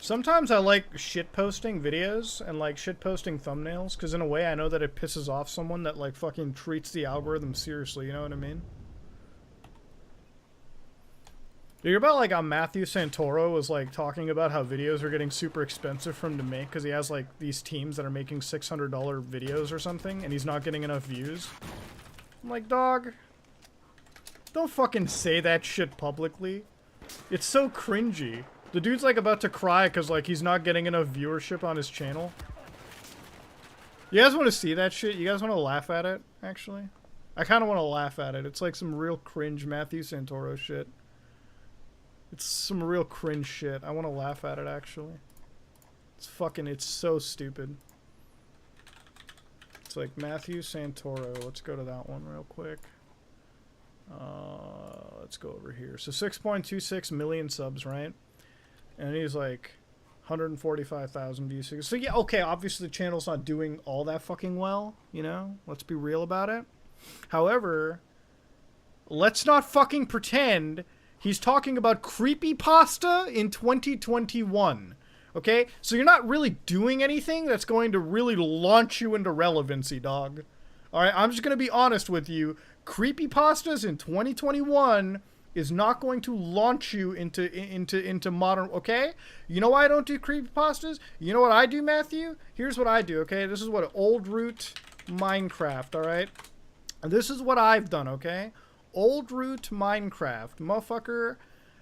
Sometimes I like shitposting videos and like shitposting thumbnails, because in a way I know that it pisses off someone that like fucking treats the algorithm seriously, you know what I mean? You hear about like how Matthew Santoro was like talking about how videos are getting super expensive for him to make because he has like these teams that are making $600 videos or something and he's not getting enough views? I'm like, dog, don't fucking say that shit publicly. It's so cringy. The dude's like about to cry because like he's not getting enough viewership on his channel. You guys want to see that shit? You guys want to laugh at it, actually? I kind of want to laugh at it. It's like some real cringe Matthew Santoro shit. It's some real cringe shit. I want to laugh at it, actually. It's so stupid. It's like Matthew Santoro. Let's go to that one real quick. Let's go over here. So 6.26 million subs, right? And he's like 145,000 views. So yeah, okay, obviously the channel's not doing all that fucking well, you know? Let's be real about it. However, let's not fucking pretend he's talking about creepypasta in 2021. Okay? So you're not really doing anything that's going to really launch you into relevancy, dog. Alright, I'm just gonna be honest with you. Creepypastas in 2021 is not going to launch you into modern, okay? You know why I don't do creepypastas? You know what I do, Matthew? Here's what I do, okay? This is what old root Minecraft, alright? And this is what I've done, okay? Old root Minecraft, motherfucker.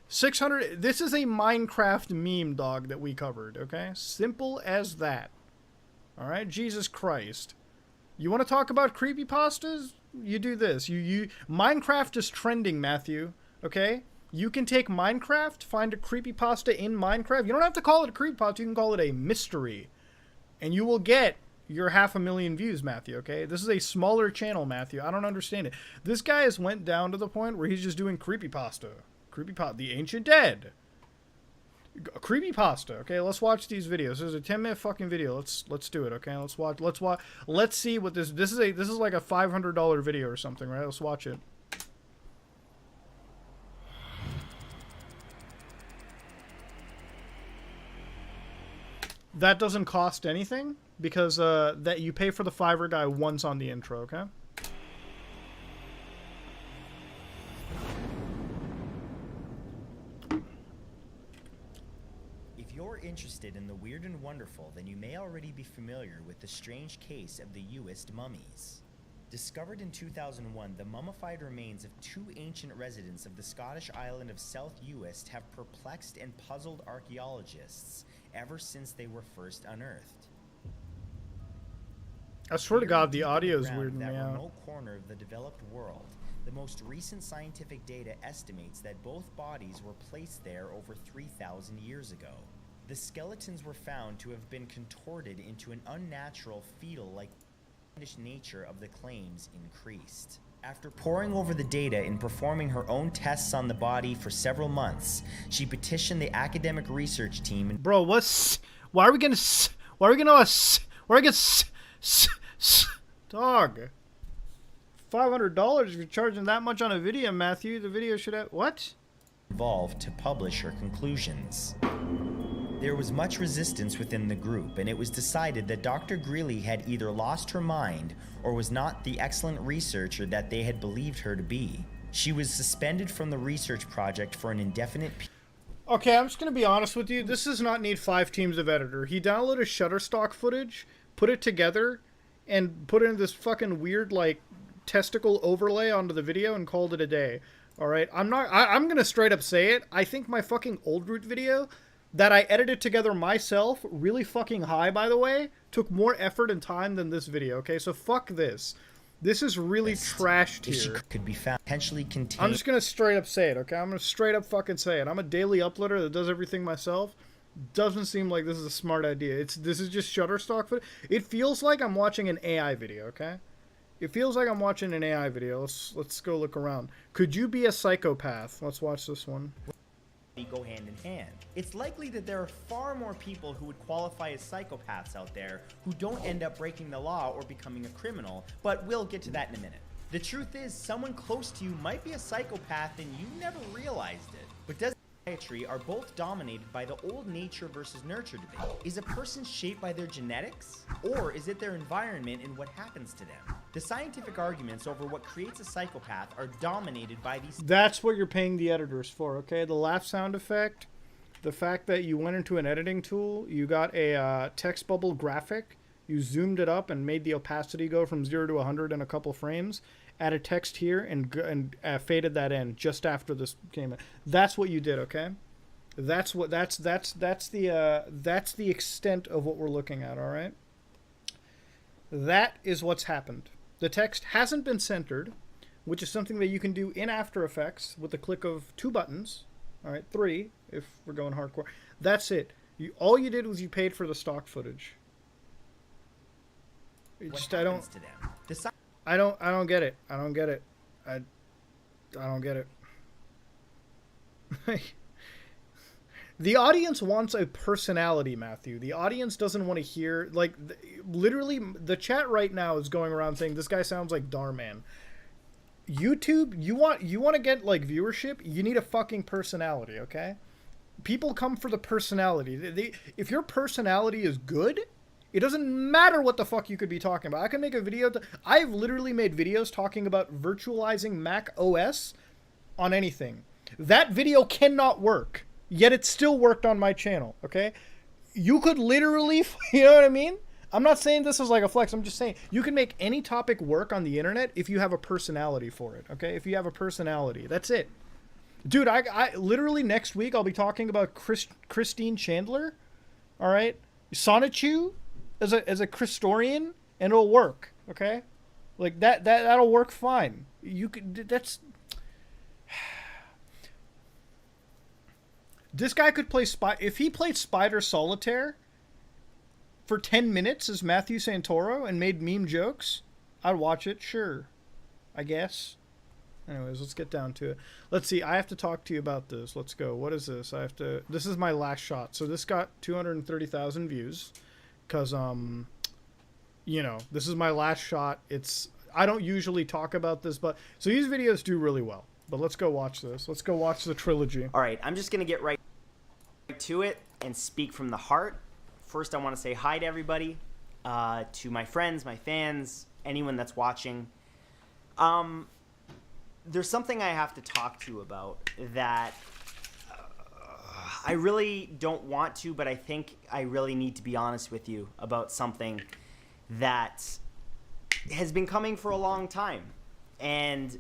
600, this is a Minecraft meme, dog, that we covered, okay? Simple as that. Alright, Jesus Christ. You want to talk about creepypastas? You do this. Minecraft is trending, Matthew. Okay? You can take Minecraft, find a creepypasta in Minecraft. You don't have to call it a creepypasta. You can call it a mystery. And you will get your 500,000 views, Matthew, okay? This is a smaller channel, Matthew. I don't understand it. This guy has went down to the point where he's just doing creepypasta. Creepypasta. The Ancient Dead. Creepypasta. Okay, let's watch these videos. This is a 10-minute fucking video. Let's do it, okay? Let's watch. Let's see what this is like a $500 video or something, right? Let's watch it. That doesn't cost anything because that you pay for the Fiverr guy once on the intro, okay? If you're interested in the weird and wonderful, then you may already be familiar with the strange case of the Uist mummies. Discovered in 2001, the mummified remains of two ancient residents of the Scottish island of South Uist have perplexed and puzzled archaeologists ever since they were first unearthed. I swear to God, the audio is weirding me out. In that remote corner of the developed world, the most recent scientific data estimates that both bodies were placed there over 3,000 years ago. The skeletons were found to have been contorted into an unnatural fetal-like nature of the claims increased. After poring over the data and performing her own tests on the body for several months, she petitioned the academic research team and— Bro, why are we gonna dog. $500 if you're charging that much on a video, Matthew. The video should have, what? Involved to publish her conclusions. There was much resistance within the group, and it was decided that Dr. Greeley had either lost her mind or was not the excellent researcher that they had believed her to be. She was suspended from the research project for an indefinite period. Okay, I'm just gonna be honest with you. This does not need 5 teams of editor. He downloaded Shutterstock footage, put it together, and put in this fucking weird, like, testicle overlay onto the video and called it a day. Alright, I'm gonna straight up say it. I think my fucking old root video that I edited together myself, really fucking high, by the way, took more effort and time than this video, okay? So fuck this. This is really trashed here. She could be found potentially contained. I'm just gonna straight up say it, okay? I'm gonna straight up fucking say it. I'm a daily uploader that does everything myself. Doesn't seem like this is a smart idea. This is just Shutterstock footage. It feels like I'm watching an AI video, okay? It feels like I'm watching an AI video. Let's go look around. Could you be a psychopath? Let's watch this one. Go hand in hand. It's likely that there are far more people who would qualify as psychopaths out there who don't end up breaking the law or becoming a criminal, but we'll get to that in a minute. The truth is, someone close to you might be a psychopath and you never realized it. But doesn't are both dominated by the old nature versus nurture debate. Is a person shaped by their genetics, or is it their environment and what happens to them? The scientific arguments over what creates a psychopath are dominated by these... That's what you're paying the editors for, okay? The laugh sound effect, the fact that you went into an editing tool, you got a text bubble graphic, you zoomed it up and made the opacity go from 0 to 100 in a couple frames, added text here, and faded that in just after this came in. That's what you did, okay? That's the extent of what we're looking at, all right? That is what's happened. The text hasn't been centered, which is something that you can do in After Effects with the click of 2 buttons, all right, 3 if we're going hardcore. That's it. All you did was you paid for the stock footage. I don't get it. I don't get it. I don't get it. The audience wants a personality, Matthew. The audience doesn't want to hear, like, literally, the chat right now is going around saying this guy sounds like Darman. YouTube, you want to get, like, viewership, you need a fucking personality, okay? People come for the personality. If your personality is good, it doesn't matter what the fuck you could be talking about. I can make a video. I've literally made videos talking about virtualizing Mac OS on anything. That video cannot work, yet it still worked on my channel, okay? You could literally, you know what I mean? I'm not saying this is like a flex. I'm just saying you can make any topic work on the internet if you have a personality for it, okay? If you have a personality. That's it. Dude, I literally next week I'll be talking about Christine Chandler, all right? Sonichu as a Christorian, and it'll work, okay? Like that'll work fine. You could, that's... This guy could play if he played Spider Solitaire for 10 minutes as Matthew Santoro and made meme jokes, I'd watch it, sure. I guess. Anyways, let's get down to it. Let's see, I have to talk to you about this. Let's go. What is this? This is my last shot. So this got 230,000 views. Because, you know, this is my last shot. I don't usually talk about this, but... So these videos do really well. But let's go watch this. Let's go watch the trilogy. All right, I'm just going to get right to it and speak from the heart. First, I want to say hi to everybody, to my friends, my fans, anyone that's watching. There's something I have to talk to you about that I really don't want to, but I think I really need to be honest with you about something that has been coming for a long time. And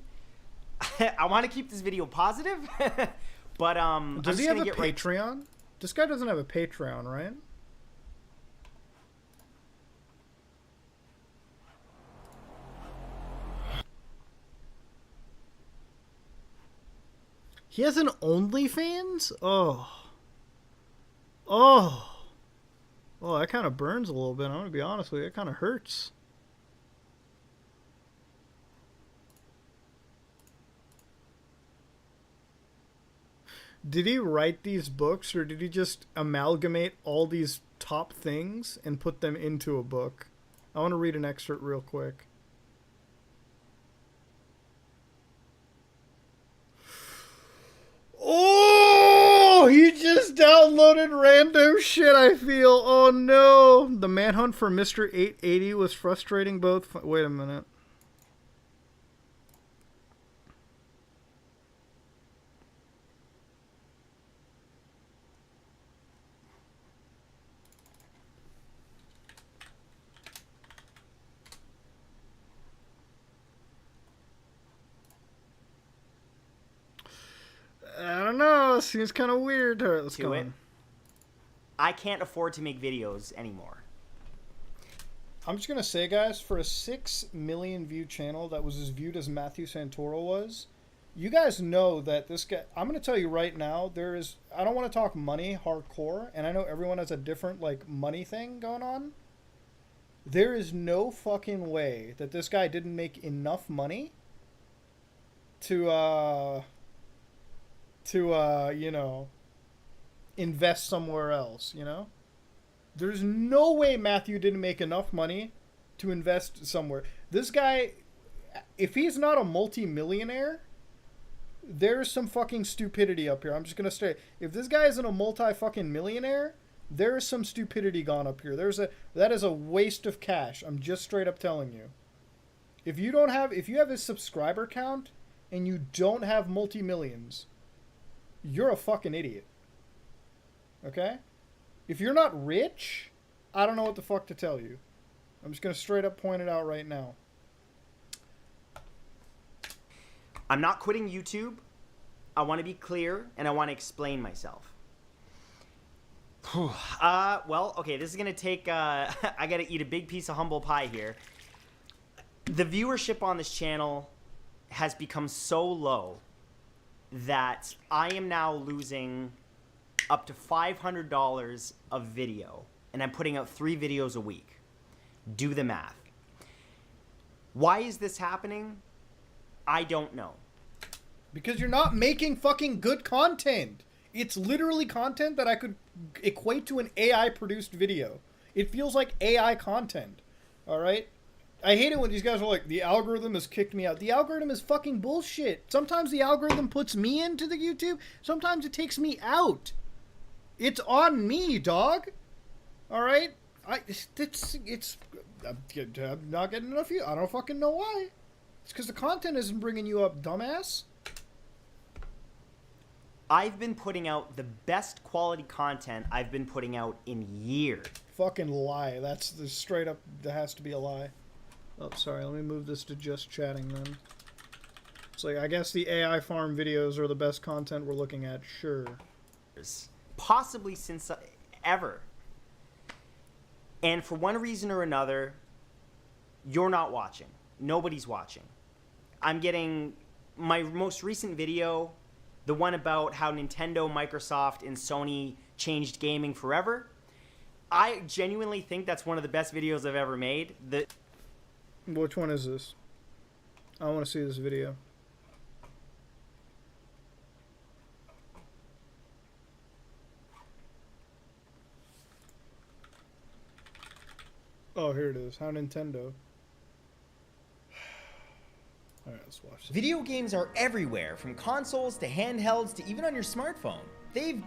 I want to keep this video positive, but does he have a Patreon? This guy doesn't have a Patreon, right? He has an OnlyFans? Oh, that kind of burns a little bit. I'm gonna be honest with you. It kind of hurts. Did he write these books, or did he just amalgamate all these top things and put them into a book? I want to read an excerpt real quick. Oh, he just downloaded random shit, I feel. Oh, no. The manhunt for Mr. 880 was frustrating both... Wait a minute. I don't know. Seems kind of weird. All right, let's go on. I can't afford to make videos anymore. I'm just going to say, guys, for a 6 million view channel that was as viewed as Matthew Santoro was, you guys know that this guy... I'm going to tell you right now, there is... I don't want to talk money hardcore, and I know everyone has a different, like, money thing going on. There is no fucking way that this guy didn't make enough money to you know, invest somewhere else, you know? There's no way Matthew didn't make enough money to invest somewhere. This guy, if he's not a multi-millionaire, there's some fucking stupidity up here. I'm just gonna say, if this guy isn't a multi-fucking millionaire, there is some stupidity gone up here. That is a waste of cash. I'm just straight up telling you. If you have a subscriber count and you don't have multi-millions, you're a fucking idiot. Okay? If you're not rich, I don't know what the fuck to tell you. I'm just gonna straight up point it out right now. I'm not quitting YouTube. I want to be clear, and I want to explain myself. Well, okay, this is going to take... I got to eat a big piece of humble pie here. The viewership on this channel has become so low that I am now losing up to $500 of video, and I'm putting out 3 videos a week. Do the math. Why is this happening? I don't know. Because you're not making fucking good content. It's literally content that I could equate to an AI-produced video. It feels like AI content. Alright? I hate it when these guys are like, the algorithm has kicked me out. The algorithm is fucking bullshit. Sometimes the algorithm puts me into the YouTube. Sometimes it takes me out. It's on me, dog. Alright? I'm not getting enough views. I don't fucking know why. It's because the content isn't bringing you up, dumbass. I've been putting out the best quality content I've been putting out in years. Fucking lie. That's the straight up, that has to be a lie. Oh, sorry. Let me move this to just chatting then. It's like, I guess the AI farm videos are the best content we're looking at. Sure. Possibly since ever. And for one reason or another, you're not watching. Nobody's watching. I'm getting my most recent video, the one about how Nintendo, Microsoft, and Sony changed gaming forever. I genuinely think that's one of the best videos I've ever made. Which one is this? I want to see this video. Oh, here it is. How Nintendo. Alright, let's watch this. Video games are everywhere, from consoles to handhelds to even on your smartphone. They've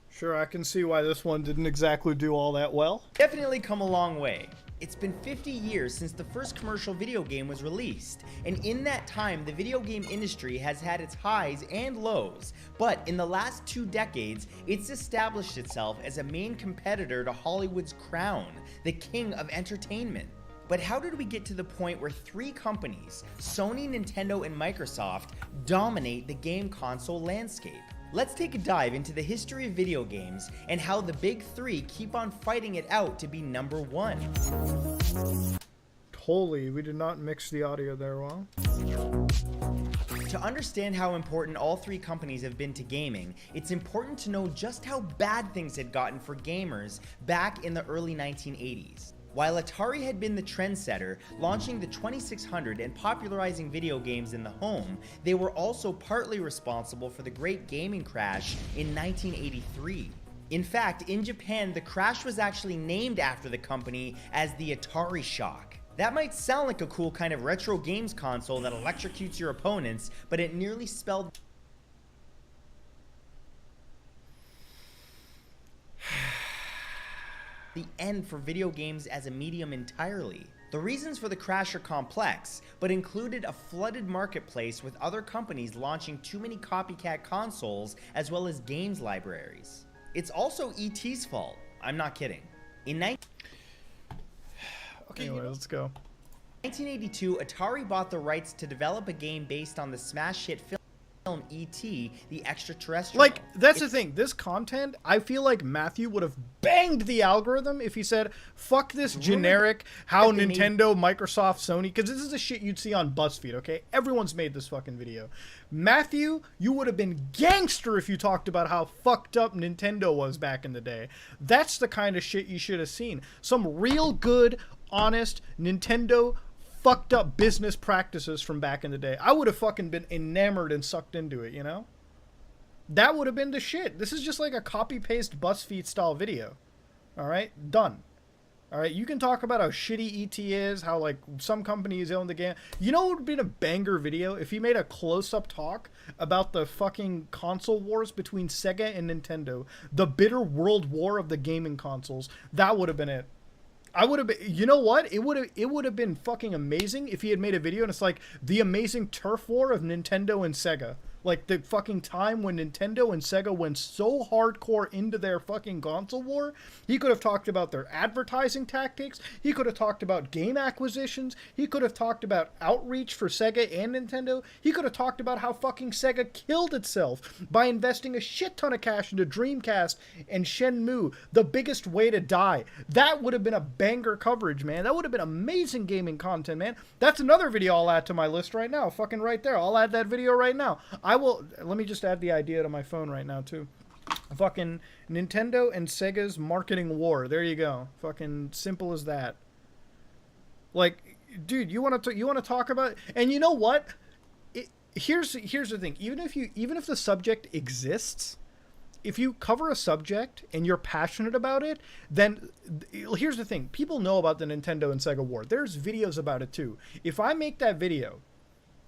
Sure, I can see why this one didn't exactly do all that well. definitely come a long way. It's been 50 years since the first commercial video game was released, and in that time, the video game industry has had its highs and lows, but in the last 2 decades, it's established itself as a main competitor to Hollywood's crown, the king of entertainment. But how did we get to the point where 3 companies, Sony, Nintendo, and Microsoft, dominate the game console landscape? Let's take a dive into the history of video games and how the big 3 keep on fighting it out to be number 1. Holy, we did not mix the audio there well. To understand how important all 3 companies have been to gaming, it's important to know just how bad things had gotten for gamers back in the early 1980s. While Atari had been the trendsetter, launching the 2600 and popularizing video games in the home, they were also partly responsible for the Great Gaming Crash in 1983. In fact, in Japan, the crash was actually named after the company as the Atari Shock. That might sound like a cool kind of retro games console that electrocutes your opponents, but it nearly spelled the end for video games as a medium entirely. The reasons for the crash are complex, but included a flooded marketplace with other companies launching too many copycat consoles as well as games libraries. It's also ET's fault. I'm not kidding. Anyway, let's go. 1982, Atari bought the rights to develop a game based on the smash hit film E.T., the extraterrestrial. Like, that's the thing. This content, I feel like Matthew would have banged the algorithm if he said, fuck this generic, how Nintendo, Microsoft, Sony, because this is the shit you'd see on BuzzFeed, okay? Everyone's made this fucking video. Matthew, you would have been gangster if you talked about how fucked up Nintendo was back in the day. That's the kind of shit you should have seen. Some real good, honest Nintendo fucked up business practices from back in the day. I would have fucking been enamored and sucked into it, you know? That would have been the shit. This is just like a copy-paste BuzzFeed style video. Alright? Done. All right, you can talk about how shitty ET is, how like some companies own the game. You know what would have been a banger video if he made a close-up talk about the fucking console wars between Sega and Nintendo, the bitter world war of the gaming consoles. That would have been it. I would have been, you know what? It would have been fucking amazing if he had made a video and it's like the amazing turf war of Nintendo and Sega. Like the fucking time when Nintendo and Sega went so hardcore into their fucking console war. He could have talked about their advertising tactics. He could have talked about game acquisitions. He could have talked about outreach for Sega and Nintendo. He could have talked about how fucking Sega killed itself by investing a shit ton of cash into Dreamcast and Shenmue, the biggest way to die. That would have been a banger coverage, man. That would have been amazing gaming content, man. That's another video I'll add to my list right now. Fucking right there. I'll add that video right now. I will. Let me just add the idea to my phone right now too. Fucking Nintendo and Sega's marketing war. There you go. Fucking simple as that. Like, dude, you want to talk about? And you know what? Here's the thing. Even if the subject exists, if you cover a subject and you're passionate about it, then here's the thing. People know about the Nintendo and Sega war. There's videos about it too. If I make that video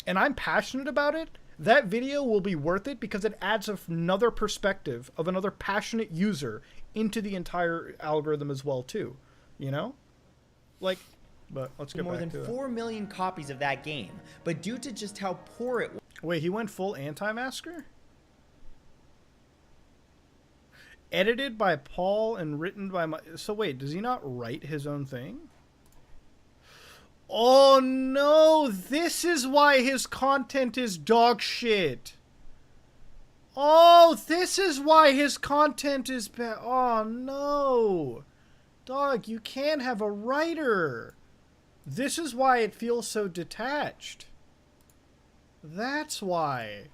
and I'm passionate about it, that video will be worth it because it adds another perspective of another passionate user into the entire algorithm as well too, you know? Like, but let's get more back than to 4 million copies of that game, but due to just how poor it was. Wait, he went full anti-masker? Edited by Paul and written by my... So wait, does he not write his own thing? Oh no, this is why his content is dog shit. Oh, this is why his content is bad. Oh no. Dog, you can't have a writer. This is why it feels so detached. That's why.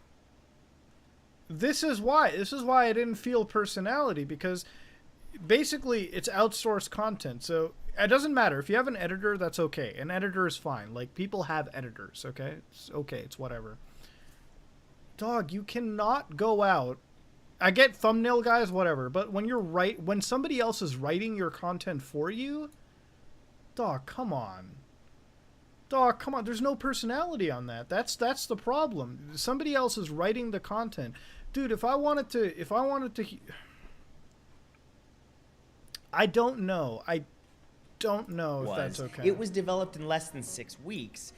This is why. This is why I didn't feel personality, because basically it's outsourced content. So it doesn't matter. If you have an editor, that's okay. An editor is fine. Like, people have editors, okay? It's okay. It's whatever. Dog, you cannot go out. I get thumbnail guys, whatever. But when somebody else is writing your content for you, dog, come on. Dog, come on. There's no personality on that. That's the problem. Somebody else is writing the content. Dude, if I wanted to, I don't know. I don't know if that's okay. It was developed in less than 6 weeks.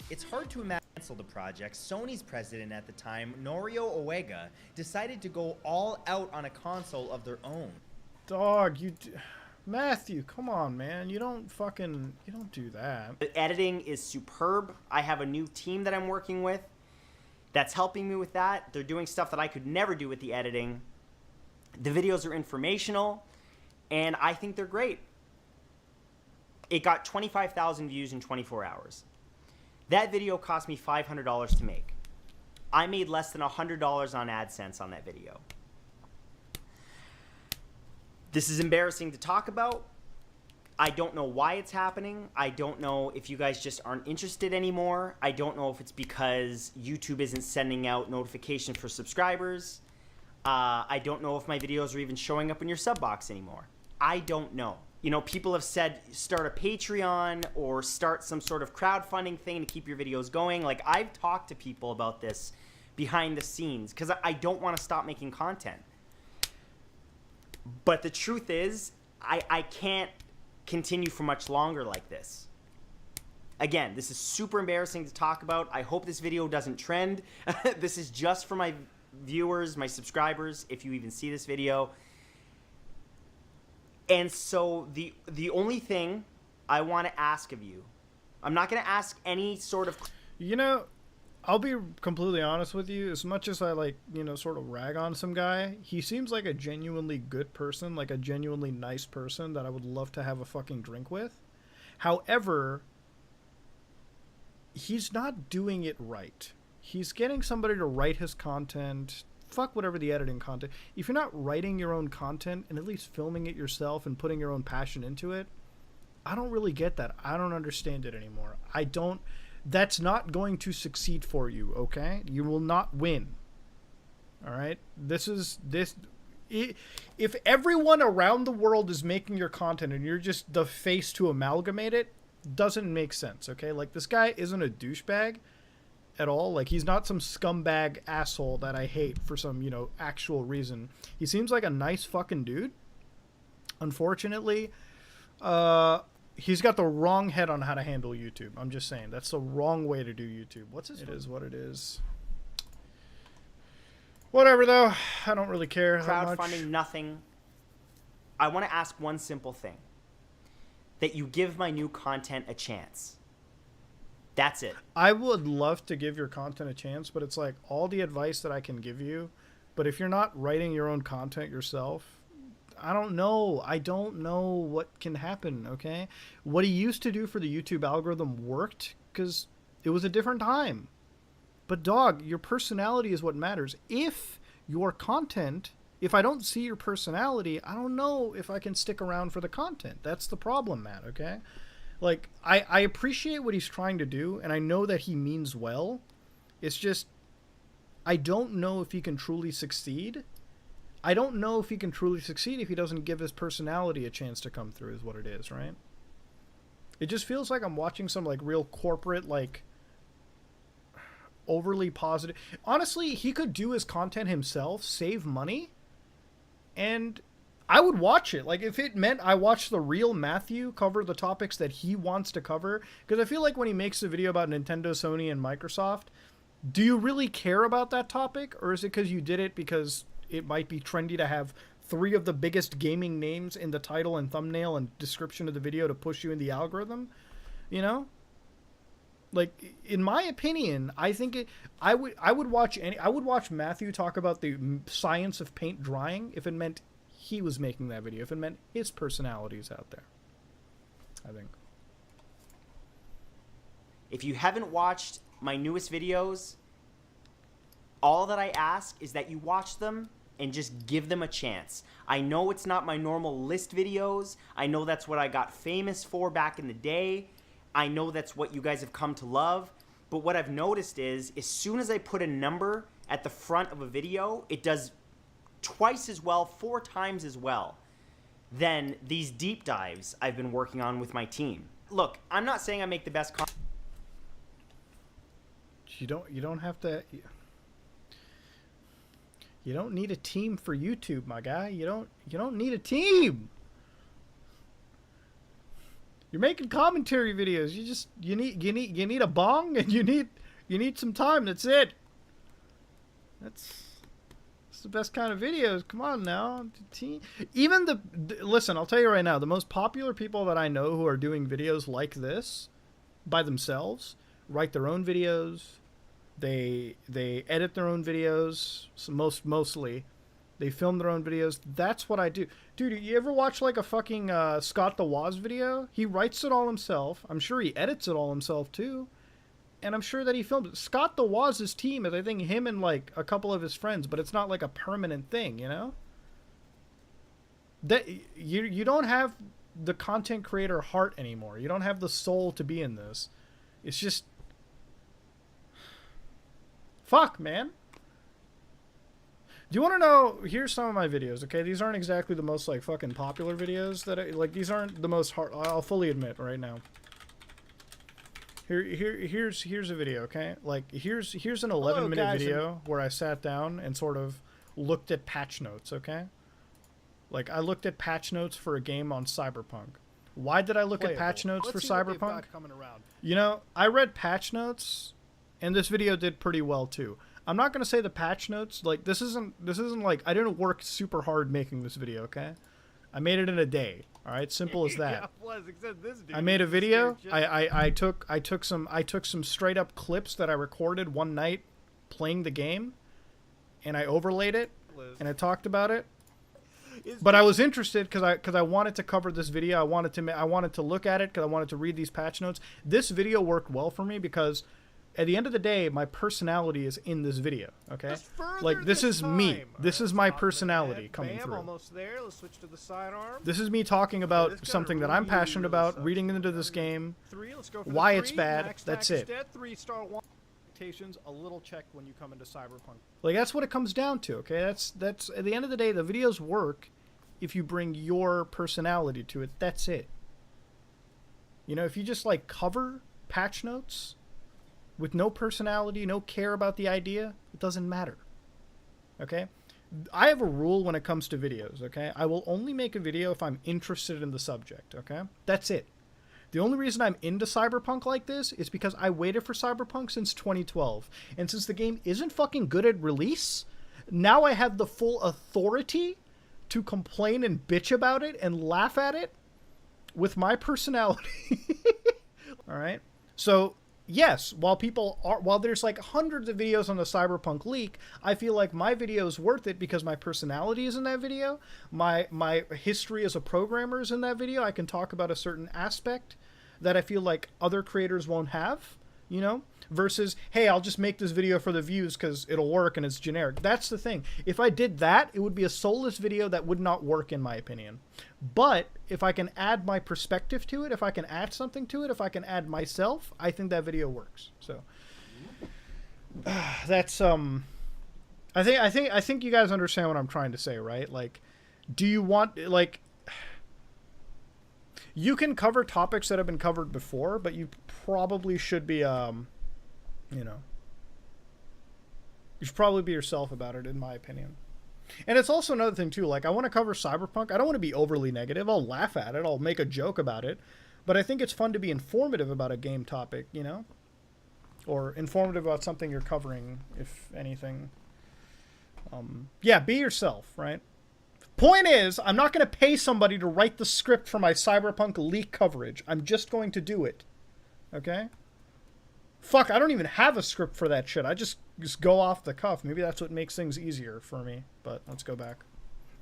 It's hard to imagine the project. Sony's president at the time, Norio Uega, decided to go all out on a console of their own. Dog, Matthew, come on, man. You don't do that. The editing is superb. I have a new team that I'm working with that's helping me with that. They're doing stuff that I could never do with the editing. The videos are informational, and I think they're great. It got 25,000 views in 24 hours. That video cost me $500 to make. I made less than $100 on AdSense on that video. This is embarrassing to talk about. I don't know why it's happening. I don't know if you guys just aren't interested anymore. I don't know if it's because YouTube isn't sending out notifications for subscribers. I don't know if my videos are even showing up in your sub box anymore. I don't know. You know, people have said start a Patreon or start some sort of crowdfunding thing to keep your videos going. Like, I've talked to people about this behind the scenes because I don't want to stop making content. But the truth is, I can't continue for much longer like this. Again, this is super embarrassing to talk about. I hope this video doesn't trend. This is just for my viewers, my subscribers, if you even see this video. And so the only thing I want to ask of you, I'm not going to ask any sort of... You know, I'll be completely honest with you. As much as I, like, you know, sort of rag on some guy, he seems like a genuinely good person, like a genuinely nice person that I would love to have a fucking drink with. However, he's not doing it right. He's getting somebody to write his content. Fuck whatever the editing content. If you're not writing your own content and at least filming it yourself and putting your own passion into it, I don't really get that. I don't understand it anymore. That's not going to succeed for you, okay? You will not win. All right? if everyone around the world is making your content and you're just the face to amalgamate it, doesn't make sense, okay? Like, this guy isn't a douchebag at all. Like, he's not some scumbag asshole that I hate for some, you know, actual reason. He seems like a nice fucking dude. Unfortunately, he's got the wrong head on how to handle YouTube. I'm just saying. That's the wrong way to do YouTube. What's his? It is what it is. Whatever, though. I don't really care that much. Crowdfunding, nothing. I want to ask one simple thing. That you give my new content a chance. That's it. I would love to give your content a chance, but it's like all the advice that I can give you. But if you're not writing your own content yourself, I don't know. I don't know what can happen, okay? What he used to do for the YouTube algorithm worked because it was a different time. But dog, your personality is what matters. If your content, if I don't see your personality, I don't know if I can stick around for the content. That's the problem, Matt, okay? Like, I appreciate what he's trying to do, and I know that he means well. It's just, I don't know if he can truly succeed. I don't know if he can truly succeed if he doesn't give his personality a chance to come through, is what it is, right? It just feels like I'm watching some, like, real corporate, like, overly positive. Honestly, he could do his content himself, save money, and I would watch it. Like, if it meant I watch the real Matthew cover the topics that he wants to cover, because I feel like when he makes a video about Nintendo, Sony, and Microsoft, do you really care about that topic, or is it because you did it because it might be trendy to have 3 of the biggest gaming names in the title and thumbnail and description of the video to push you in the algorithm? You know? Like, in my opinion, I think I would watch Matthew talk about the science of paint drying if it meant he was making that video, if it meant his personality is out there. I think. If you haven't watched my newest videos, all that I ask is that you watch them and just give them a chance. I know it's not my normal list videos. I know that's what I got famous for back in the day. I know that's what you guys have come to love. But what I've noticed is, as soon as I put a number at the front of a video, it does twice as well, 4 times as well than these deep dives I've been working on with my team. Look, I'm not saying I make the best content. You don't have to. You don't need a team for YouTube, my guy. You don't need a team. You're making commentary videos. You need a bong and you need some time. That's it. That's the best kind of videos. Come on now. Even listen, I'll tell you right now, the most popular people that I know who are doing videos like this by themselves, write their own videos, they edit their own videos, mostly. They film their own videos. That's what I do. Dude, you ever watch like a fucking Scott the Woz video? He writes it all himself. I'm sure he edits it all himself too. And I'm sure that he filmed it. Scott the Woz's team is, I think, him and like a couple of his friends, but it's not like a permanent thing, you know? That you don't have the content creator heart anymore. You don't have the soul to be in this. It's just fuck, man. Do you want to know? Here's some of my videos, okay? These aren't exactly the most, like, fucking popular videos that like, these aren't the most hard. I'll fully admit right now. Here's a video, okay? Like, here's an 11-minute video where I sat down and sort of looked at patch notes, okay? Like, I looked at patch notes for a game on Cyberpunk. Why did I look at patch notes for Cyberpunk? You know, I read patch notes, and this video did pretty well, too. I'm not going to say the patch notes, like, this isn't like, I didn't work super hard making this video, okay? I made it in a day, all right? Simple as that. Yeah, plus, except this dude, I made a video. I took some straight up clips that I recorded one night playing the game, and I overlaid it, and I talked about it. But I was interested because I wanted to cover this video. I wanted to look at it because I wanted to read these patch notes. This video worked well for me because at the end of the day, my personality is in this video, okay? Like, this is me. This is my personality coming through. Almost there. Let's switch to the sidearm. This is me talking about something that I'm passionate about, reading into this game, why it's bad. That's it. expectations a little checked when you come into Cyberpunk. Like, that's what it comes down to, okay? That's at the end of the day, the videos work if you bring your personality to it. That's it. You know, if you just, like, cover patch notes with no personality, no care about the idea, it doesn't matter. Okay? I have a rule when it comes to videos, okay? I will only make a video if I'm interested in the subject, okay? That's it. The only reason I'm into Cyberpunk like this is because I waited for Cyberpunk since 2012. And since the game isn't fucking good at release, now I have the full authority to complain and bitch about it and laugh at it with my personality. All right? So, yes, while there's like hundreds of videos on the Cyberpunk leak, I feel like my video is worth it because my personality is in that video. My history as a programmer is in that video. I can talk about a certain aspect that I feel like other creators won't have, you know, versus, hey, I'll just make this video for the views because it'll work and it's generic. That's the thing. If I did that, it would be a soulless video that would not work, in my opinion. But if I can add my perspective to it, if I can add something to it, if I can add myself, I think that video works. So that's I think you guys understand what I'm trying to say, right? Like, do you want, like, you can cover topics that have been covered before, but you probably should be, you know, you should probably be yourself about it, in my opinion. And it's also another thing, too. Like, I want to cover Cyberpunk. I don't want to be overly negative. I'll laugh at it. I'll make a joke about it. But I think it's fun to be informative about a game topic, you know? Or informative about something you're covering, if anything. Yeah, be yourself, right? Point is, I'm not going to pay somebody to write the script for my Cyberpunk leak coverage. I'm just going to do it. Okay? Fuck, I don't even have a script for that shit. I just go off the cuff. Maybe that's what makes things easier for me. But let's go back.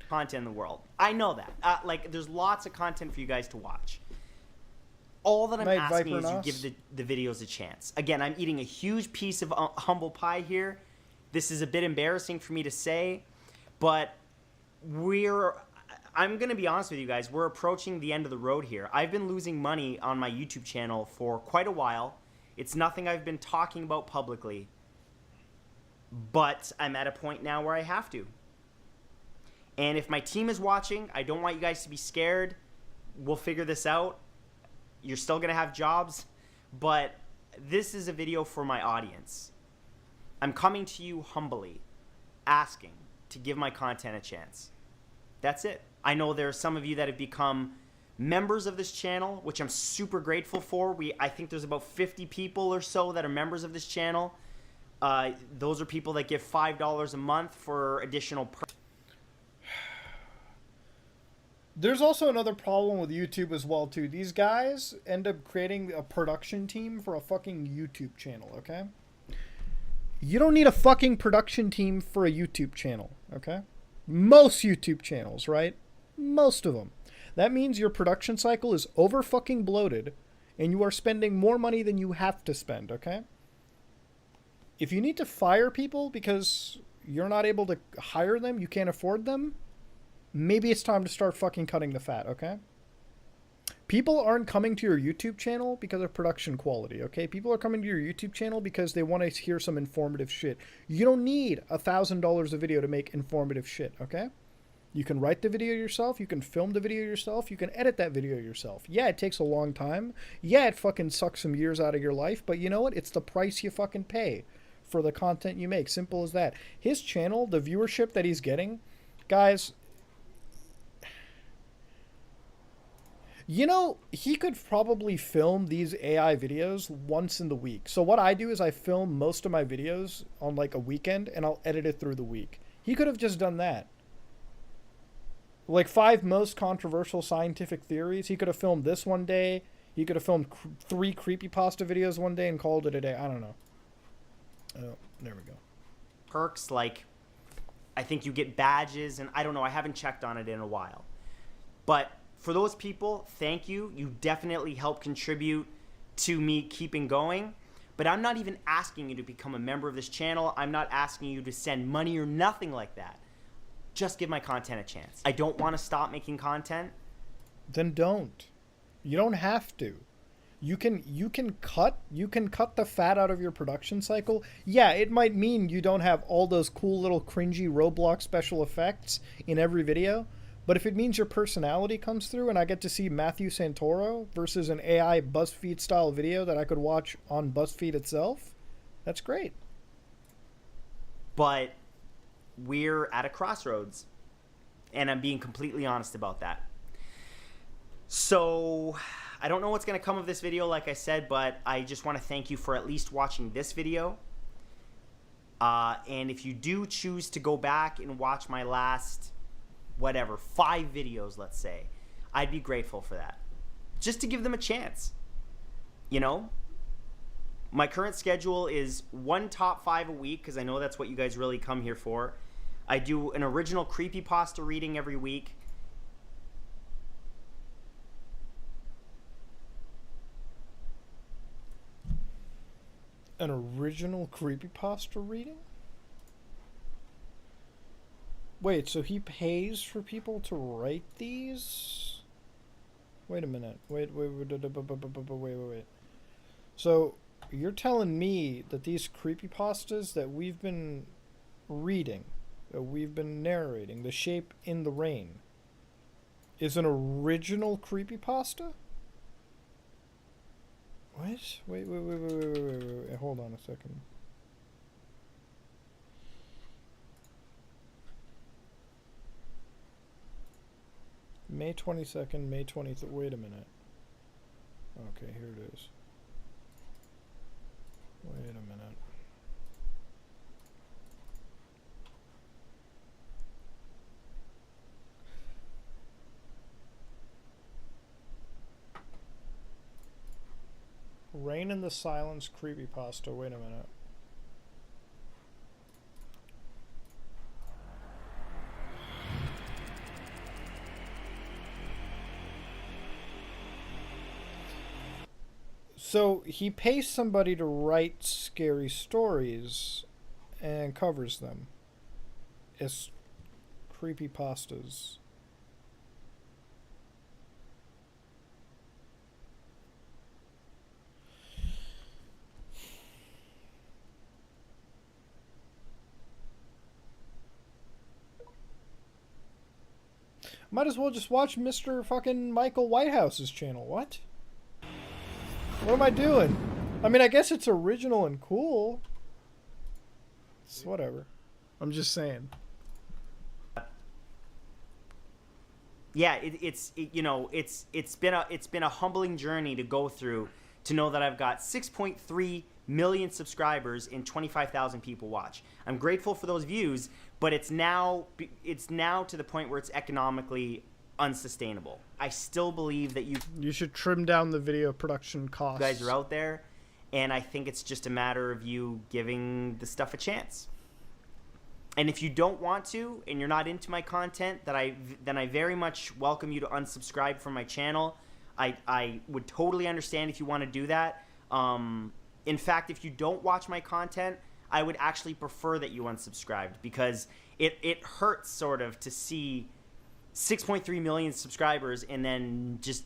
Content in the world. I know that. Like, there's lots of content for you guys to watch. All that I'm asking is you give the videos a chance. Again, I'm eating a huge piece of humble pie here. This is a bit embarrassing for me to say, but I'm going to be honest with you guys. We're approaching the end of the road here. I've been losing money on my YouTube channel for quite a while. It's nothing I've been talking about publicly, but I'm at a point now where I have to. And if my team is watching, I don't want you guys to be scared. We'll figure this out. You're still going to have jobs, but this is a video for my audience. I'm coming to you humbly, asking to give my content a chance. That's it. I know there are some of you that have become members of this channel, which I'm super grateful for. I think there's about 50 people or so that are members of this channel. Those are people that give $5 a month for additional There's also another problem with YouTube as well, too. These guys end up creating a production team for a fucking YouTube channel, okay? You don't need a fucking production team for a YouTube channel, okay? Most YouTube channels, right? Most of them. That means your production cycle is over fucking bloated and you are spending more money than you have to spend, okay? If you need to fire people because you're not able to hire them, you can't afford them, maybe it's time to start fucking cutting the fat, okay? People aren't coming to your YouTube channel because of production quality, okay? People are coming to your YouTube channel because they want to hear some informative shit. You don't need $1,000 a video to make informative shit, okay? You can write the video yourself. You can film the video yourself. You can edit that video yourself. Yeah, it takes a long time. Yeah, it fucking sucks some years out of your life. But you know what? It's the price you fucking pay for the content you make. Simple as that. His channel, the viewership that he's getting, guys, you know, he could probably film these AI videos once in the week. So what I do is I film most of my videos on like a weekend and I'll edit it through the week. He could have just done that. Like 5 most controversial scientific theories. He could have filmed this one day. He could have filmed 3 creepypasta videos one day and called it a day. I don't know. Oh, there we go. Perks, like, I think you get badges, and I don't know. I haven't checked on it in a while. But for those people, thank you. You definitely help contribute to me keeping going. But I'm not even asking you to become a member of this channel. I'm not asking you to send money or nothing like that. Just give my content a chance. I don't want to stop making content. Then don't. You don't have to. You can cut the fat out of your production cycle. Yeah, it might mean you don't have all those cool little cringy Roblox special effects in every video, but if it means your personality comes through and I get to see Matthew Santoro versus an AI BuzzFeed style video that I could watch on BuzzFeed itself, that's great. But we're at a crossroads, and I'm being completely honest about that. So I don't know what's going to come of this video, like I said, but I just want to thank you for at least watching this video. And if you do choose to go back and watch my last, 5 videos, let's say, I'd be grateful for that. Just to give them a chance. You know? My current schedule is 1 top 5 a week, because I know that's what you guys really come here for. I do an original creepypasta reading every week. An original creepypasta reading? Wait, so he pays for people to write these? Wait a minute. Wait. So, you're telling me that these creepypastas that we've been reading, that we've been narrating, The Shape in the Rain, is an original creepypasta? What? Wait. Hold on a second. May 22nd, May 23rd. Wait a minute. Okay, here it is. Wait a minute. Rain in the Silence creepypasta. Wait a minute. So he pays somebody to write scary stories and covers them as creepypastas. Might as well just watch Mr. fucking Michael Whitehouse's channel. What? What am I doing? I mean, I guess it's original and cool. It's whatever. I'm just saying. Yeah, it's been a humbling journey to go through to know that I've got 6.3 million subscribers and 25,000 people watch. I'm grateful for those views, but it's now to the point where it's economically unsustainable. I still believe that you should trim down the video production costs. guys are out there, and I think it's just a matter of you giving the stuff a chance. And if you don't want to, and you're not into my content, then I very much welcome you to unsubscribe from my channel. I would totally understand if you want to do that. In fact, if you don't watch my content, I would actually prefer that you unsubscribed, because it hurts sort of to see 6.3 million subscribers and then just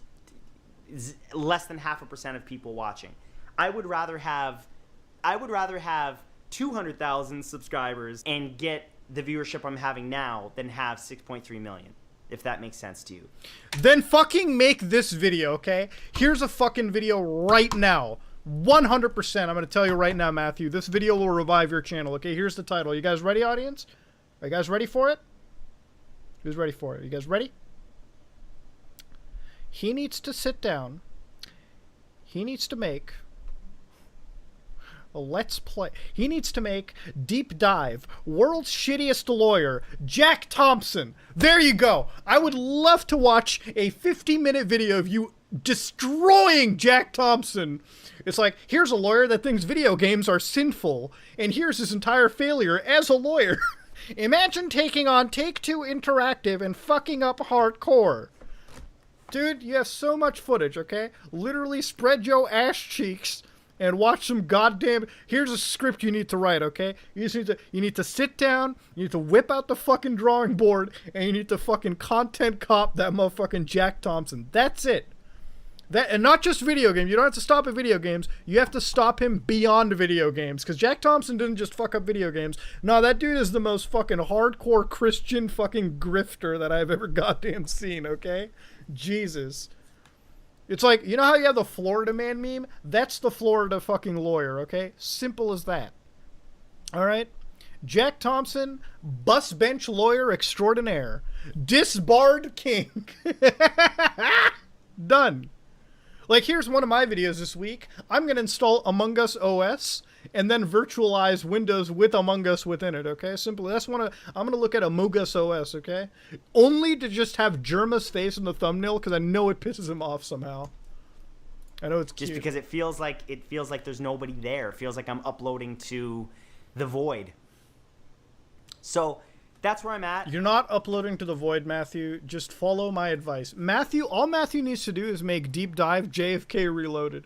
less than 0.5% of people watching. I would rather have 200,000 subscribers and get the viewership I'm having now than have 6.3 million, if that makes sense to you. Then fucking make this video, okay? Here's a fucking video right now. 100%. I'm going to tell you right now, Matthew. This video will revive your channel, okay? Here's the title. You guys ready, audience? Are you guys ready for it? Who's ready for it? You guys ready? He needs to sit down. He needs to make a let's play. He needs to make Deep Dive, World's Shittiest Lawyer, Jack Thompson. There you go. I would love to watch a 50-minute video of you destroying Jack Thompson. It's like, here's a lawyer that thinks video games are sinful, and here's his entire failure as a lawyer. Imagine taking on Take-Two Interactive and fucking up hardcore. Dude, you have so much footage, okay? Literally spread your ass cheeks and watch some goddamn... Here's a script you need to write, okay? You need to sit down, you need to whip out the fucking drawing board, and you need to fucking content cop that motherfucking Jack Thompson. That's it. That, and not just video games. You don't have to stop at video games. You have to stop him beyond video games. Because Jack Thompson didn't just fuck up video games. No, that dude is the most fucking hardcore Christian fucking grifter that I've ever goddamn seen, okay? Jesus. It's like, you know how you have the Florida man meme? That's the Florida fucking lawyer, okay? Simple as that. Alright? Jack Thompson, bus bench lawyer extraordinaire. Disbarred king. Done. Like, here's one of my videos this week. I'm going to install Among Us OS and then virtualize Windows with Among Us within it, okay? Simply, that's one of... I'm going to look at Among Us OS, okay? Only to just have Jerma's face in the thumbnail because I know it pisses him off somehow. I know it's cute. Just because it feels like there's nobody there. It feels like I'm uploading to the void. So... that's where I'm at. You're not uploading to the void, Matthew. Just follow my advice. Matthew, all Matthew needs to do is make Deep Dive JFK Reloaded.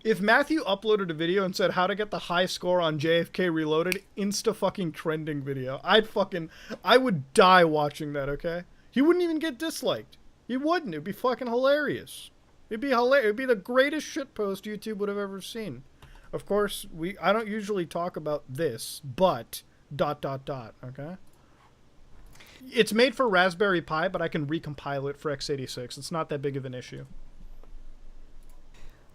If Matthew uploaded a video and said how to get the high score on JFK Reloaded, insta-fucking trending video. I would die watching that, okay? He wouldn't even get disliked. He wouldn't. It'd be fucking hilarious. It'd be hilarious. It'd be the greatest shitpost YouTube would have ever seen. Of course, I don't usually talk about this, but ... okay? It's made for Raspberry Pi, but I can recompile it for x86. It's not that big of an issue.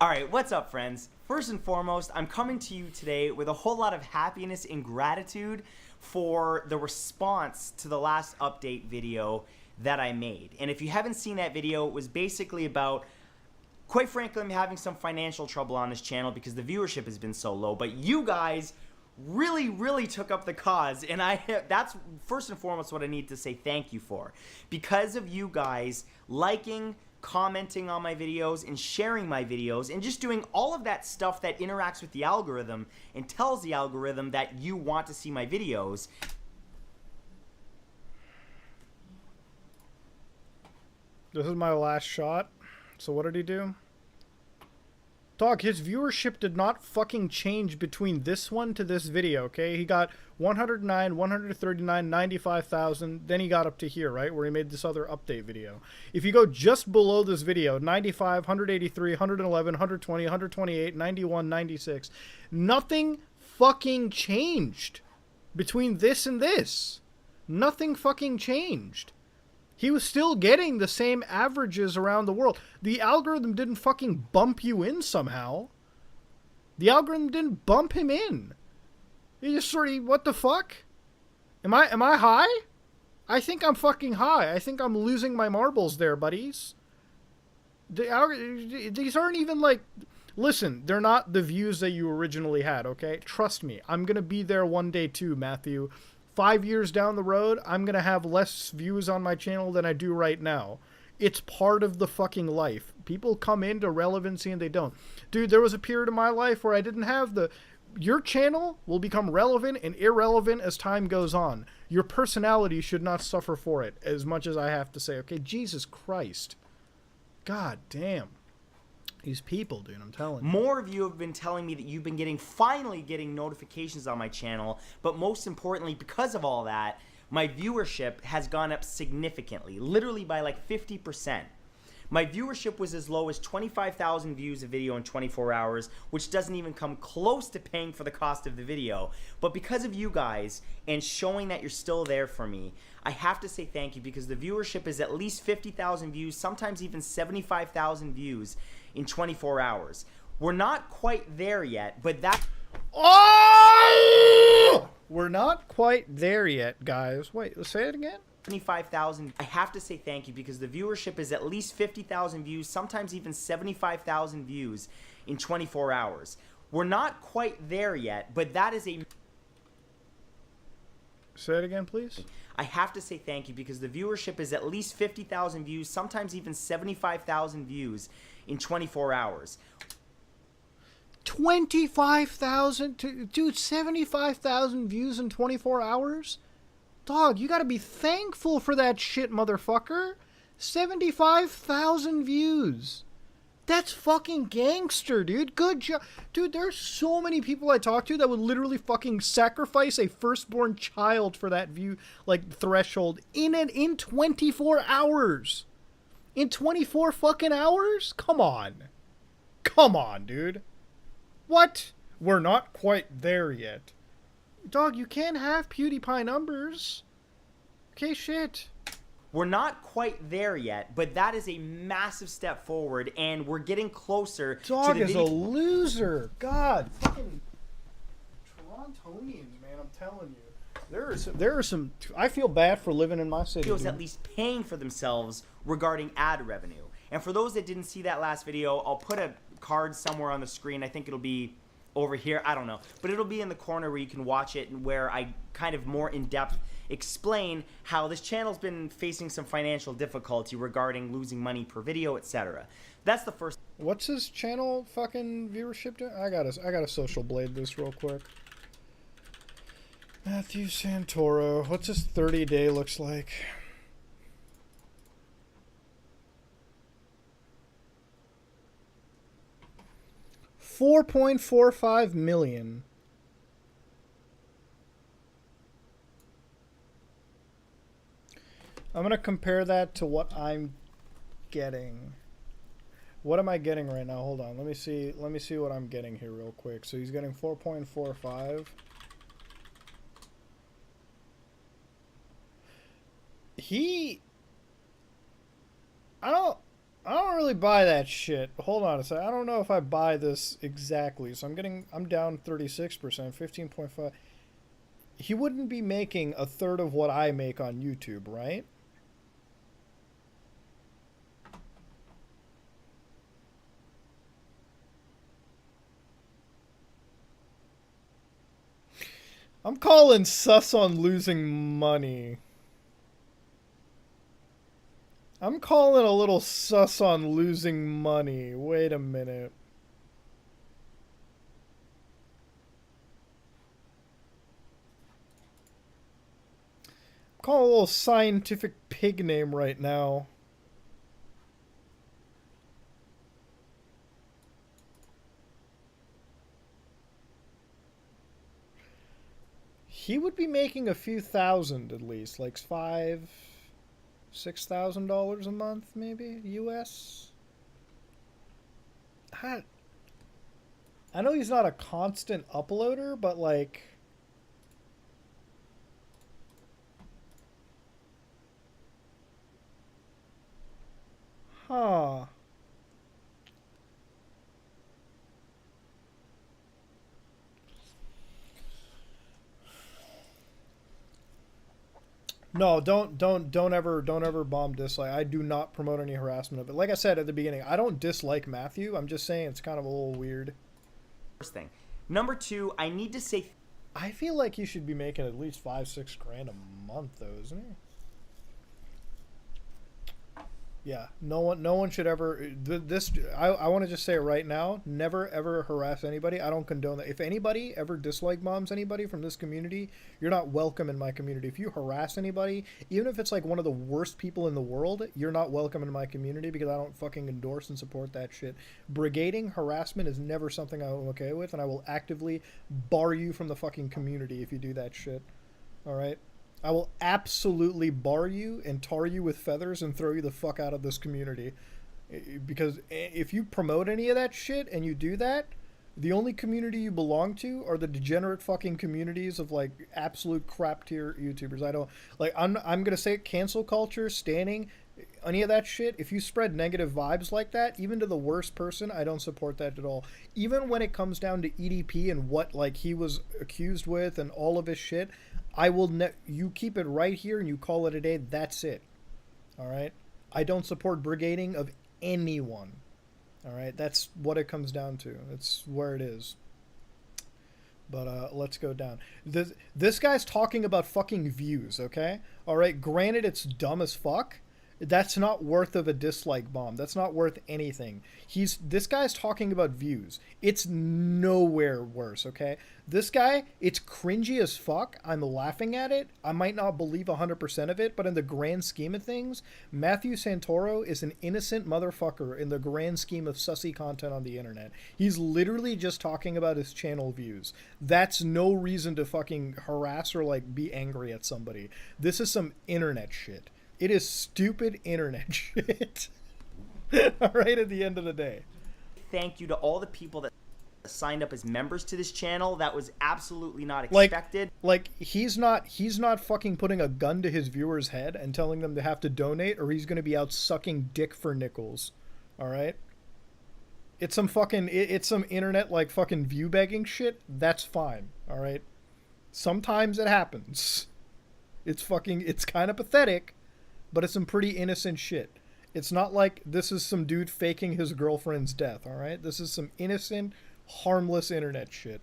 All right, what's up, friends? First and foremost, I'm coming to you today with a whole lot of happiness and gratitude for the response to the last update video that I made. And if you haven't seen that video, it was basically about, quite frankly, I'm having some financial trouble on this channel because the viewership has been so low, but you guys really took up the cause, and that's first and foremost what I need to say thank you for. Because of you guys liking, commenting on my videos, and sharing my videos, and just doing all of that stuff that interacts with the algorithm and tells the algorithm that you want to see my videos. This is my last shot. So what did he do? Dog, his viewership did not fucking change between this one to this video, okay? He got 109, 139, 95,000, then he got up to here, right? Where he made this other update video. If you go just below this video, 95, 183, 111, 120, 128, 91, 96, nothing fucking changed between this and this. Nothing fucking changed. He was still getting the same averages around the world. The algorithm didn't fucking bump you in somehow. The algorithm didn't bump him in. He just sort of, what the fuck? Am I high? I think I'm fucking high. I think I'm losing my marbles there, buddies. These aren't even like... Listen, they're not the views that you originally had, okay? Trust me. I'm going to be there one day too, Matthew. 5 years down the road, I'm going to have less views on my channel than I do right now. It's part of the fucking life. People come into relevancy and they don't. Dude, there was a period of my life where I didn't have the... Your channel will become relevant and irrelevant as time goes on. Your personality should not suffer for it, as much as I have to say. Okay, Jesus Christ. God damn. These people, dude, I'm telling you. More of you have been telling me that you've been finally getting notifications on my channel, but most importantly, because of all that, my viewership has gone up significantly, literally by like 50%. My viewership was as low as 25,000 views a video in 24 hours, which doesn't even come close to paying for the cost of the video. But because of you guys and showing that you're still there for me, I have to say thank you, because the viewership is at least 50,000 views, sometimes even 75,000 views in 24 hours. We're not quite there yet, but that... Oh! We're not quite there yet, guys. Wait, let's say it again. 75,000. I have to say thank you, because the viewership is at least 50,000 views, sometimes even 75,000 views in 24 hours. We're not quite there yet, but that is a... Say it again, please. I have to say thank you, because the viewership is at least 50,000 views, sometimes even 75,000 views in 24 hours. 25,000? Dude, 75,000 views in 24 hours? Dog, you gotta be thankful for that shit, motherfucker. 75,000 views. That's fucking gangster, dude. Good job. Dude, there's so many people I talk to that would literally fucking sacrifice a firstborn child for that view, like, threshold in 24 hours. in 24 fucking hours? Come on. Come on, dude. What? We're not quite there yet. Dog, you can't have PewDiePie numbers. Okay, shit. We're not quite there yet, but that is a massive step forward, and we're getting closer Dog to the is a loser. God, fucking Torontonians, man, I'm telling you. There are some. I feel bad for living in my city. videos Dude. at least paying for themselves regarding ad revenue. And for those that didn't see that last video, I'll put a card somewhere on the screen. I think it'll be over here. I don't know. But it'll be in the corner where you can watch it and where I kind of more in depth explain how this channel's been facing some financial difficulty regarding losing money per video, etc. That's the first. What's his channel fucking viewership doing? I gotta social blade this real quick. Matthew Santoro. What's his 30-day looks like? $4.45 million. I'm gonna compare that to what I'm getting. What am I getting right now? Hold on. Let me see what I'm getting here real quick. So he's getting 4.45. I don't really buy that shit. Hold on a second. I don't know if I buy this exactly. So I'm down 36%, 15.5. He wouldn't be making a third of what I make on YouTube, right? I'm calling sus on losing money. I'm calling a little sus on losing money. Wait a minute. I'm calling a little scientific pig name right now. He would be making a few thousand at least, like $6,000 a month, maybe US. I know he's not a constant uploader, but like, huh. No, don't ever bomb dislike. I do not promote any harassment of it. Like I said at the beginning, I don't dislike Matthew. I'm just saying it's kind of a little weird. First thing. Number two, I need to say. I feel like he should be making at least $5-6 grand a month, though, isn't he? Yeah, no one should ever. I want to just say it right now. Never ever harass anybody. I don't condone that. If anybody ever dislike bombs anybody from this community, you're not welcome in my community. If you harass anybody, even if it's like one of the worst people in the world, you're not welcome in my community because I don't fucking endorse and support that shit. Brigading harassment is never something I'm okay with, and I will actively bar you from the fucking community if you do that shit. All right. I will absolutely bar you and tar you with feathers and throw you the fuck out of this community. Because if you promote any of that shit and you do that, the only community you belong to are the degenerate fucking communities of like absolute crap tier YouTubers. I don't like. I'm gonna say it, cancel culture, standing, any of that shit. If you spread negative vibes like that, even to the worst person, I don't support that at all. Even when it comes down to EDP and what like he was accused with and all of his shit, I will you keep it right here and you call it a day. That's it. All right. I don't support brigading of anyone. All right. That's what it comes down to. That's where it is. But let's go down. This guy's talking about fucking views. Okay. All right. Granted, it's dumb as fuck. That's not worth of a dislike bomb. That's not worth anything. This guy's talking about views. It's nowhere worse, okay? This guy, it's cringy as fuck. I'm laughing at it. I might not believe 100% of it, but in the grand scheme of things, Matthew Santoro is an innocent motherfucker in the grand scheme of sussy content on the internet. He's literally just talking about his channel views. That's no reason to fucking harass or like be angry at somebody. This is some internet shit. It is stupid internet shit. All right, at the end of the day. Thank you to all the people that signed up as members to this channel. That was absolutely not expected. Like he's not fucking putting a gun to his viewers' head and telling them to have to donate, or he's gonna be out sucking dick for nickels. All right. It's some internet like fucking view begging shit. That's fine. All right. Sometimes it happens. It's kind of pathetic, but it's some pretty innocent shit. It's not like this is some dude faking his girlfriend's death, all right? This is some innocent, harmless internet shit.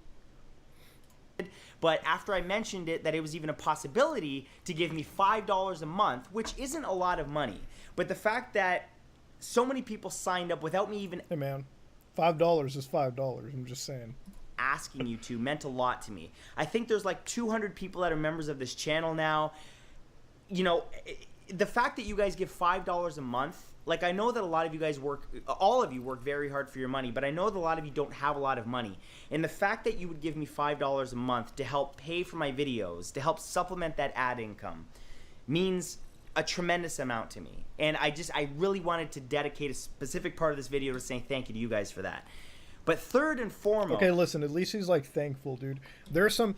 But after I mentioned it, that it was even a possibility to give me $5 a month, which isn't a lot of money. But the fact that so many people signed up without me even... Hey, man. $5 is $5. I'm just saying. Asking you to meant a lot to me. I think there's like 200 people that are members of this channel now. You know... The fact that you guys give $5 a month, like I know that a lot of you guys all of you work very hard for your money, but I know that a lot of you don't have a lot of money. And the fact that you would give me $5 a month to help pay for my videos, to help supplement that ad income, means a tremendous amount to me. And I really wanted to dedicate a specific part of this video to saying thank you to you guys for that. But third and foremost... Okay, listen, at least he's, like, thankful, dude. There are some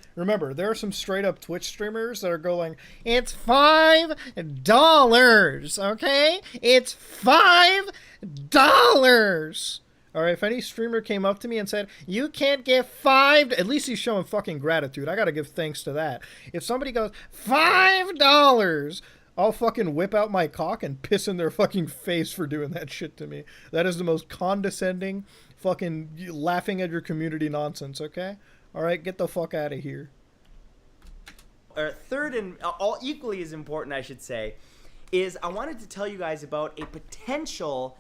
straight-up Twitch streamers that are going, it's $5, okay? It's $5! Alright, if any streamer came up to me and said, you can't give $5... At least he's showing fucking gratitude. I gotta give thanks to that. If somebody goes, $5... I'll fucking whip out my cock and piss in their fucking face for doing that shit to me. That is the most condescending... fucking laughing at your community nonsense, okay? All right, get the fuck out of here. Third and all equally as important, I should say, is I wanted to tell you guys about a potential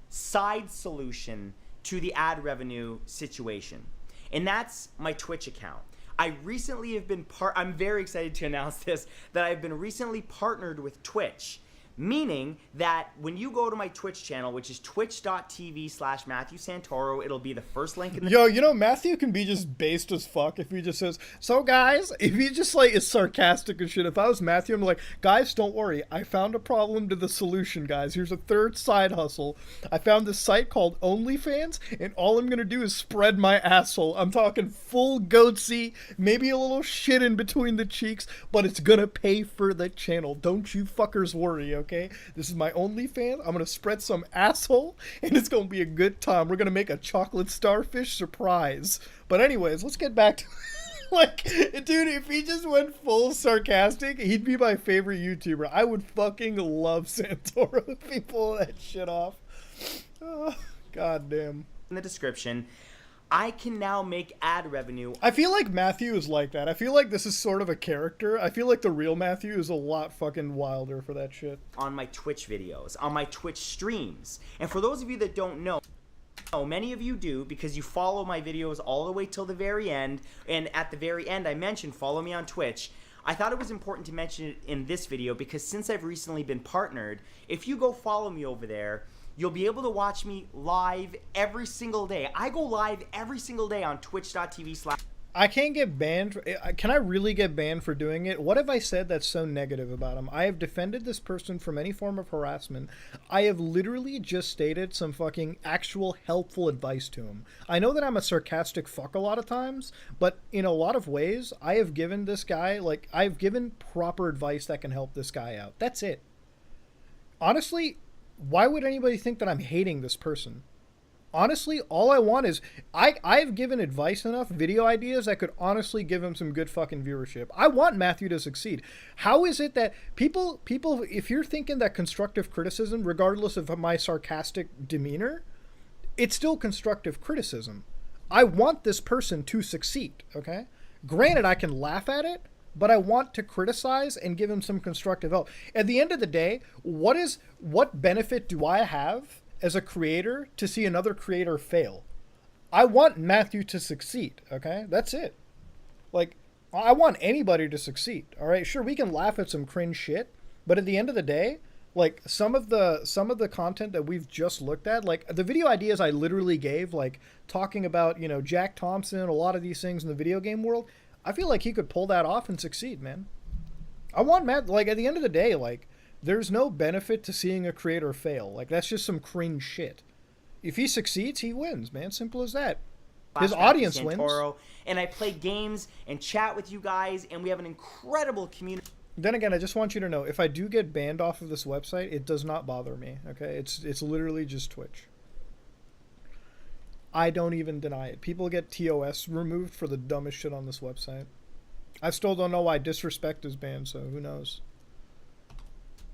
side solution to the ad revenue situation. And that's my Twitch account. I recently have been I'm very excited to announce this, that I've been recently partnered with Twitch. Meaning that when you go to my Twitch channel, which is twitch.tv/Matthew Santoro, it'll be the first link in the... Yo, you know, Matthew can be just based as fuck if he just says, so guys, if he just like is sarcastic and shit. If I was Matthew, I'm like, guys, don't worry. I found a problem to the solution, guys. Here's a third side hustle. I found this site called OnlyFans, and all I'm going to do is spread my asshole. I'm talking full goatsy, maybe a little shit in between the cheeks, but it's going to pay for the channel. Don't you fuckers worry, okay? This is my OnlyFans. I'm gonna spread some asshole, and it's gonna be a good time. We're gonna make a chocolate starfish surprise. But anyways, let's get back to like, dude, if he just went full sarcastic, he'd be my favorite YouTuber. I would fucking love Santoro if he pulled that shit off. Oh, God damn. In the description, I can now make ad revenue. I feel like Matthew is like that. I feel like this is sort of a character. I feel like the real Matthew is a lot fucking wilder for that shit. On my Twitch videos, on my Twitch streams. And for those of you that don't know, many of you do because you follow my videos all the way till the very end. And at the very end, I mentioned follow me on Twitch. I thought it was important to mention it in this video because since I've recently been partnered, if you go follow me over there, you'll be able to watch me live every single day. I go live every single day on twitch.tv/. I can't get banned. Can I really get banned for doing it? What have I said that's so negative about him? I have defended this person from any form of harassment. I have literally just stated some fucking actual helpful advice to him. I know that I'm a sarcastic fuck a lot of times, but in a lot of ways, I have given this guy, like, I've given proper advice that can help this guy out. That's it. Honestly, why would anybody think that I'm hating this person? Honestly, all I want is... I've given advice enough, video ideas, that could honestly give him some good fucking viewership. I want Matthew to succeed. How is it that people, if you're thinking that constructive criticism, regardless of my sarcastic demeanor, it's still constructive criticism. I want this person to succeed, okay? Granted, I can laugh at it, but I want to criticize and give him some constructive help. At the end of the day, what benefit do I have as a creator to see another creator fail? I want Matthew to succeed, okay? That's it. Like, I want anybody to succeed, all right? Sure, we can laugh at some cringe shit, but at the end of the day, like, some of the content that we've just looked at, like, the video ideas I literally gave, like, talking about, you know, Jack Thompson, a lot of these things in the video game world, I feel like he could pull that off and succeed, man. I want Matt, like, at the end of the day, like, There's no benefit to seeing a creator fail. Like, that's just some cringe shit. If he succeeds, he wins, man. Simple as that. His audience Matthew wins. Santoro, and I play games and chat with you guys, and we have an incredible community. Then again, I just want you to know, if I do get banned off of this website, it does not bother me, okay? It's literally just Twitch. I don't even deny it. People get TOS removed for the dumbest shit on this website. I still don't know why disrespect is banned, so who knows?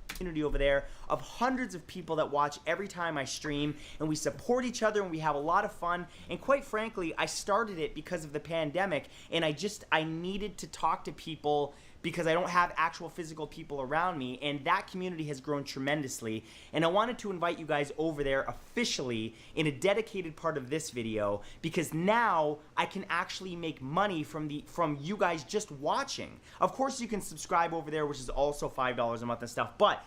Community over there of hundreds of people that watch every time I stream, and we support each other and we have a lot of fun. And quite frankly, I started it because of the pandemic, and I needed to talk to people because I don't have actual physical people around me, and that community has grown tremendously. And I wanted to invite you guys over there officially in a dedicated part of this video, because now I can actually make money from you guys just watching. Of course, you can subscribe over there, which is also $5 a month and stuff, but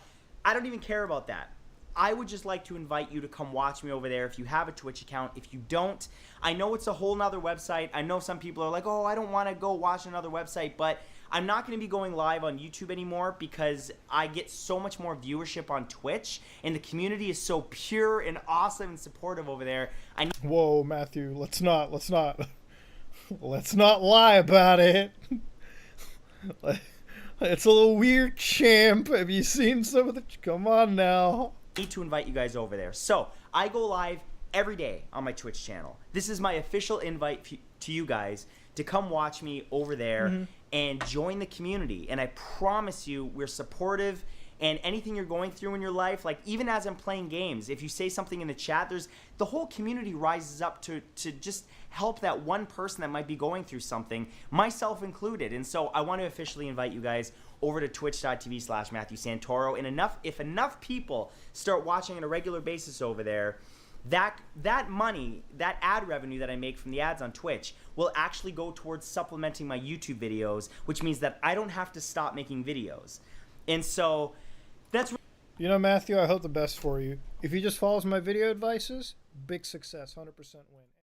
I don't even care about that. I would just like to invite you to come watch me over there if you have a Twitch account. If you don't, I know it's a whole nother website. I know some people are like, oh, I don't want to go watch another website, but I'm not going to be going live on YouTube anymore because I get so much more viewership on Twitch, and the community is so pure and awesome and supportive over there. Whoa, Matthew, let's not lie about it. It's a little weird, champ. Have you seen some of the... Come on now. Need to invite you guys over there. So I go live every day on my Twitch channel. This is my official invite to you guys to come watch me over there and join the community. And I promise you, we're supportive, and anything you're going through in your life, like even as I'm playing games, if you say something in the chat, the whole community rises up to just help that one person that might be going through something, myself included. And so I want to officially invite you guys over to twitch.tv/Matthew Santoro. And if enough people start watching on a regular basis over there, that money, that ad revenue that I make from the ads on Twitch will actually go towards supplementing my YouTube videos, which means that I don't have to stop making videos. And so that's... You know, Matthew, I hope the best for you. If he just follows my video advices, big success, 100% win.